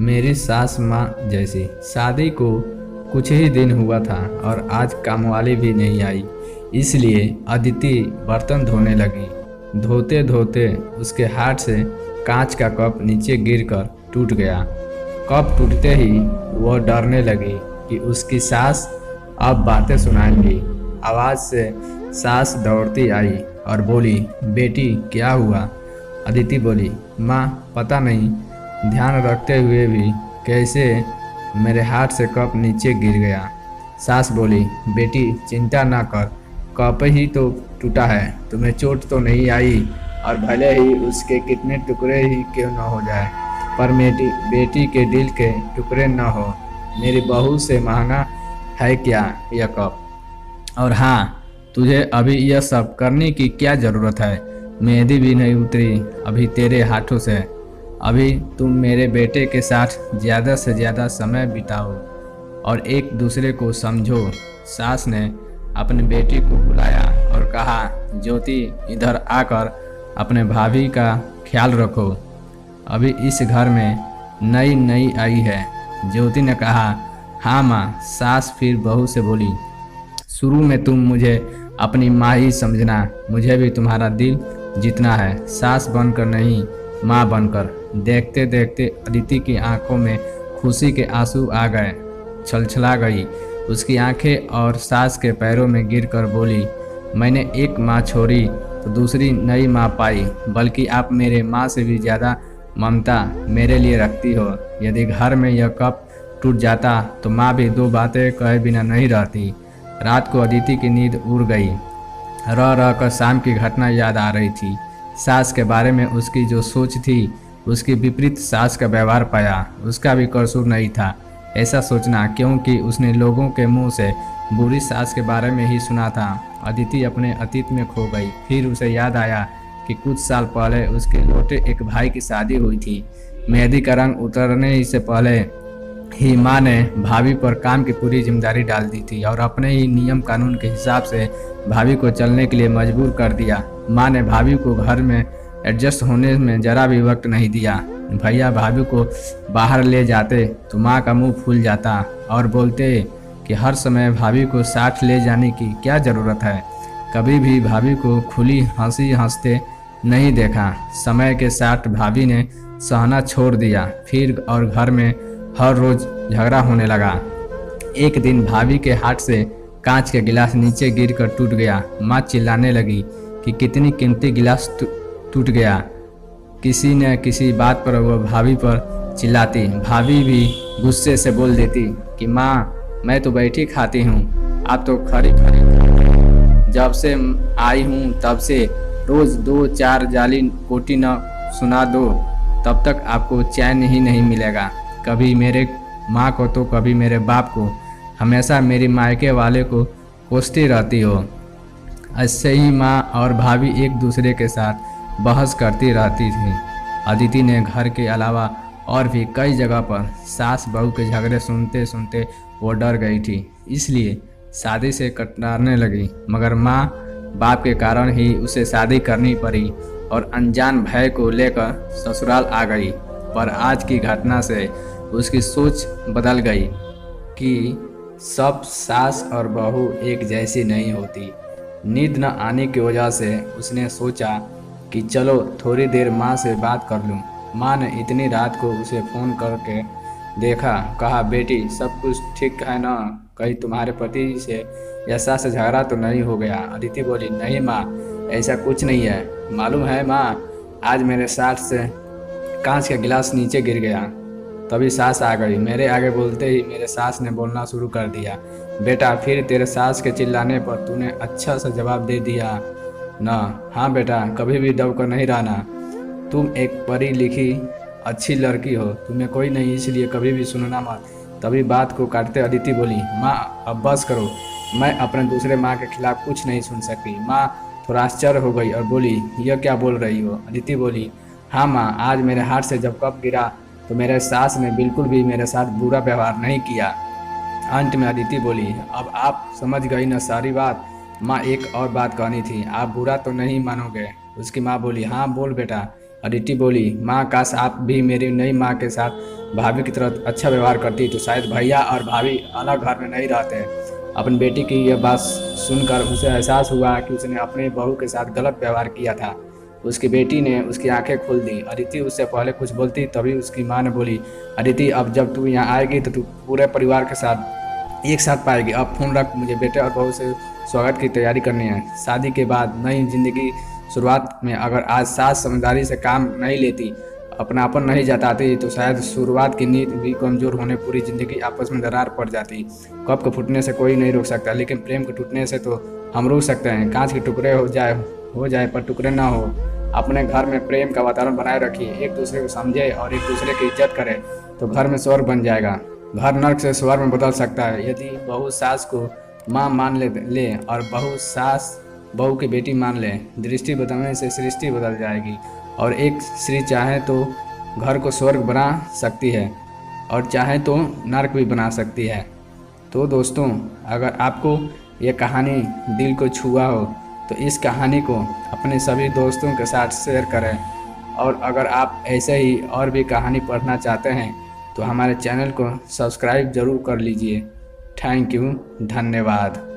मेरी सास माँ जैसी। शादी को कुछ ही दिन हुआ था और आज कामवाली भी नहीं आई, इसलिए अदिति बर्तन धोने लगी। धोते धोते उसके हाथ से कांच का कप नीचे गिरकर टूट गया। कप टूटते ही वह डरने लगी कि उसकी सास अब बातें सुनाएंगी। आवाज़ से सास दौड़ती आई और बोली, बेटी क्या हुआ? अदिति बोली, माँ पता नहीं, ध्यान रखते हुए भी कैसे मेरे हाथ से कप नीचे गिर गया। सास बोली, बेटी चिंता ना कर, कप ही तो टूटा है, तुम्हें चोट तो नहीं आई, और भले ही उसके कितने टुकड़े ही क्यों न हो जाए, पर मेरी बेटी के दिल के टुकड़े न हो। मेरी बहू से महंगा है क्या यह कप? और हाँ, तुझे अभी यह सब करने की क्या ज़रूरत है? मेहंदी भी नहीं उतरी अभी तेरे हाथों से। अभी तुम मेरे बेटे के साथ ज़्यादा से ज़्यादा समय बिताओ और एक दूसरे को समझो। सास ने अपनी बेटी को बुलाया और कहा, ज्योति इधर आकर अपने भाभी का ख्याल रखो, अभी इस घर में नई नई आई है। ज्योति ने कहा, हाँ माँ। सास फिर बहू से बोली, शुरू में तुम मुझे अपनी माँ ही समझना, मुझे भी तुम्हारा दिल जीतना है, सास बनकर नहीं माँ बनकर। देखते देखते अदिति की आंखों में खुशी के आंसू आ गए, छलछला गई उसकी आंखें और सास के पैरों में गिरकर बोली, मैंने एक माँ छोड़ी तो दूसरी नई माँ पाई, बल्कि आप मेरे माँ से भी ज़्यादा ममता मेरे लिए रखती हो। यदि घर में यह कप टूट जाता तो माँ भी दो बातें कहे बिना नहीं रहती। रात को अदिति की नींद उड़ गई। रह रह कर शाम की घटना याद आ रही थी। सास के बारे में उसकी जो सोच थी, उसकी विपरीत सास का व्यवहार पाया। उसका भी कसूर नहीं था ऐसा सोचना, क्योंकि उसने लोगों के मुंह से बुरी सास के बारे में ही सुना था। अदिति अपने अतीत में खो गई। फिर उसे याद आया कि कुछ साल पहले उसके लौटे एक भाई की शादी हुई थी। मेहंदी का रंग उतरने ही से पहले ही माँ ने भाभी पर काम की पूरी जिम्मेदारी डाल दी थी और अपने ही नियम कानून के हिसाब से भाभी को चलने के लिए मजबूर कर दिया। माँ ने भाभी को घर में एडजस्ट होने में जरा भी वक्त नहीं दिया। भैया भाभी को बाहर ले जाते तो माँ का मुंह फूल जाता और बोलते कि हर समय भाभी को साथ ले जाने की क्या ज़रूरत है। कभी भी भाभी को खुली हंसी हंसते नहीं देखा। समय के साथ भाभी ने सहना छोड़ दिया फिर और घर में हर रोज़ झगड़ा होने लगा। एक दिन भाभी के हाथ से कांच के गिलास नीचे गिरकर टूट गया। माँ चिल्लाने लगी कि कितनी कीमती गिलास टूट गया। किसी न किसी बात पर वह भाभी पर चिल्लाती। भाभी भी गुस्से से बोल देती कि माँ मैं तो बैठी खाती हूँ, आप तो खड़ी खड़ी। जब से आई हूँ तब से रोज़ 2-4 जाली कोटी न सुना दो, तब तक आपको चैन ही नहीं मिलेगा। कभी मेरे माँ को तो कभी मेरे बाप को, हमेशा मेरी मायके वाले को कोसती रहती हो। ऐसे ही माँ और भाभी एक दूसरे के साथ बहस करती रहती थी। अदिति ने घर के अलावा और भी कई जगह पर सास बहू के झगड़े सुनते सुनते वो डर गई थी, इसलिए शादी से कतराने लगी। मगर माँ बाप के कारण ही उसे शादी करनी पड़ी और अनजान भय को लेकर ससुराल आ गई। पर आज की घटना से उसकी सोच बदल गई कि सब सास और बहू एक जैसी नहीं होती। नींद न आने की वजह से उसने सोचा कि चलो थोड़ी देर माँ से बात कर लूँ। माँ ने इतनी रात को उसे फ़ोन करके देखा, कहा, बेटी सब कुछ ठीक है ना? कहीं तुम्हारे पति से या सास से झगड़ा तो नहीं हो गया? अदिति बोली, नहीं माँ, ऐसा कुछ नहीं है। मालूम है माँ, आज मेरे साथ से कांच का गिलास नीचे गिर गया। तभी सास आ गई। मेरे आगे बोलते ही मेरे सास ने बोलना शुरू कर दिया, बेटा फिर तेरे सास के चिल्लाने पर तूने अच्छा सा जवाब दे दिया ना? हाँ बेटा, कभी भी दब कर नहीं रहना। तुम एक पढ़ी लिखी अच्छी लड़की हो, तुम्हें कोई नहीं, इसलिए कभी भी सुनना मत। तभी बात को काटते अदिति बोली, माँ अब बस करो, मैं अपने दूसरे माँ के खिलाफ कुछ नहीं सुन सकती। माँ थोड़ा आश्चर्य हो गई और बोली, यह क्या बोल रही हो? अदिति बोली, हाँ माँ, आज मेरे हाथ से जब कप गिरा तो मेरे सास ने बिल्कुल भी मेरे साथ बुरा व्यवहार नहीं किया। अंत में अदिति बोली, अब आप समझ गई ना सारी बात? माँ एक और बात कहनी थी, आप बुरा तो नहीं मानोगे? उसकी माँ बोली, हाँ बोल बेटा। अदिति बोली, माँ काश आप भी मेरी नई माँ के साथ भाभी की तरह अच्छा व्यवहार करती तो शायद भैया और भाभी अलग घर में नहीं रहते। अपनी बेटी की यह बात सुनकर उसे एहसास हुआ कि उसने अपने बहू के साथ गलत व्यवहार किया था। उसकी बेटी ने उसकी आंखें खोल दी। अदिति उससे पहले कुछ बोलती तभी उसकी माँ ने बोली, अदिति अब जब तू यहाँ आएगी तो तू पूरे परिवार के साथ एक साथ पाएगी। अब फ़ोन रख, मुझे बेटे और बहू से स्वागत की तैयारी करनी है। शादी के बाद नई जिंदगी शुरुआत में अगर आज सास समझदारी से काम नहीं लेती, अपनापन नहीं जताती तो शायद शुरुआत की नींद भी कमज़ोर होने पूरी ज़िंदगी आपस में दरार पड़ जाती। कप के फूटने से कोई नहीं रोक सकता, लेकिन प्रेम के टूटने से तो हम रोक सकते हैं। कांच के टुकड़े हो जाए पर टुकड़े ना हो। अपने घर में प्रेम का वातावरण बनाए रखिए, एक दूसरे को समझे और एक दूसरे की इज्जत करे तो घर में स्वर्ग बन जाएगा। घर नर्क से स्वर्ग में बदल सकता है यदि बहू सास को माँ मान ले और बहू सास बहू की बेटी मान ले। दृष्टि बदलने से सृष्टि बदल जाएगी और एक स्त्री चाहे तो घर को स्वर्ग बना सकती है और चाहे तो नर्क भी बना सकती है। तो दोस्तों, अगर आपको ये कहानी दिल को छुआ हो तो इस कहानी को अपने सभी दोस्तों के साथ शेयर करें। और अगर आप ऐसे ही और भी कहानी पढ़ना चाहते हैं तो हमारे चैनल को सब्सक्राइब ज़रूर कर लीजिए। थैंक यू, धन्यवाद।